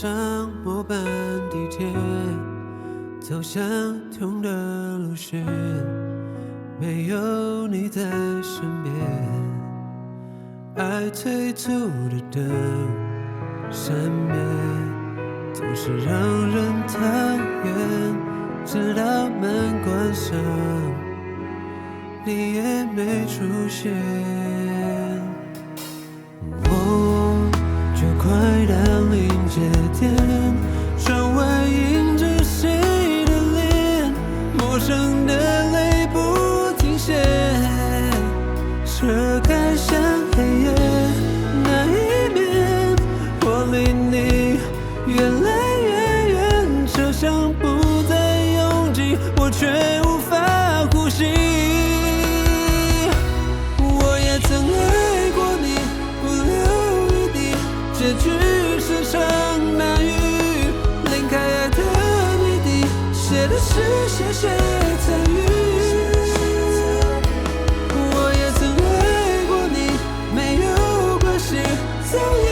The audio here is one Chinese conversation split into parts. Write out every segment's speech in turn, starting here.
上末班地铁，走相同的路线，没有你在身边，爱催促的灯闪灭，总是让人讨厌，直到门关上，你也没出现。我就快到临界点，窗外映着谁的脸，陌生的泪不停歇，车开向黑夜那一面，我离你越来越远，车厢不再拥挤，我却无法呼吸。我也曾爱过你，不留余地，结局是场大雨，淋开爱的谜底，写的是谢谢参与。我也曾爱过你，没有关系，早已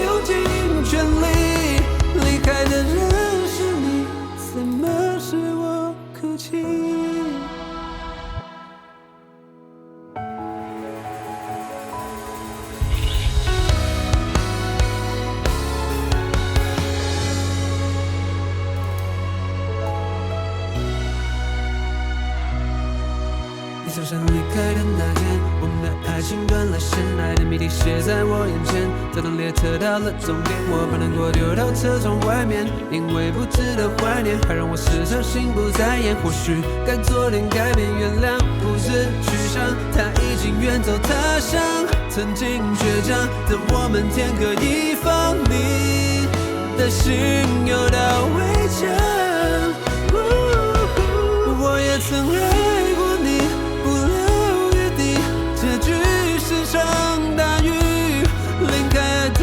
用尽全力，离开的人是你，怎么使我哭泣？你走上离开的那天，我们的爱情断了线，爱的谜底写在我眼前。这趟列车到了终点，我把难过丢到车窗外面，因为不值得怀念，还让我时常心不在焉。或许该做点改变，原谅不是去向，他已经远走他乡。曾经倔强的我们，天各一方，你的心又到围墙。我也曾爱过你，不留余地，结局是场大雨，淋开爱的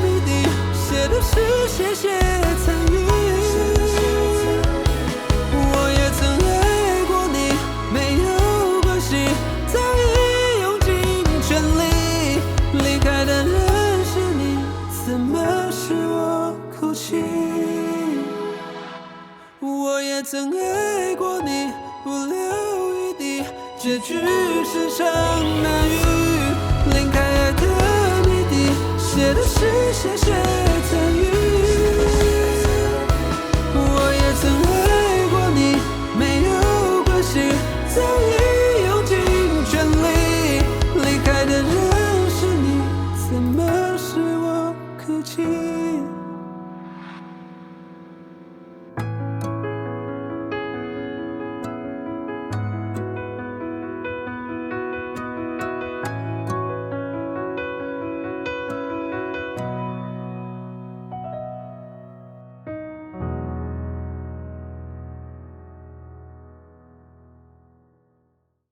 谜底，写的是谢谢参与。我也曾爱过你，没有关系，早已用尽全力，离开的人是你，怎么使我哭泣？我也曾爱过你，不留余地，结局是场大雨，淋开爱的谜底，写的是谢谢参与。我也曾爱过你，没有关系，早已用尽全力，离开的人是你，怎么使我哭泣？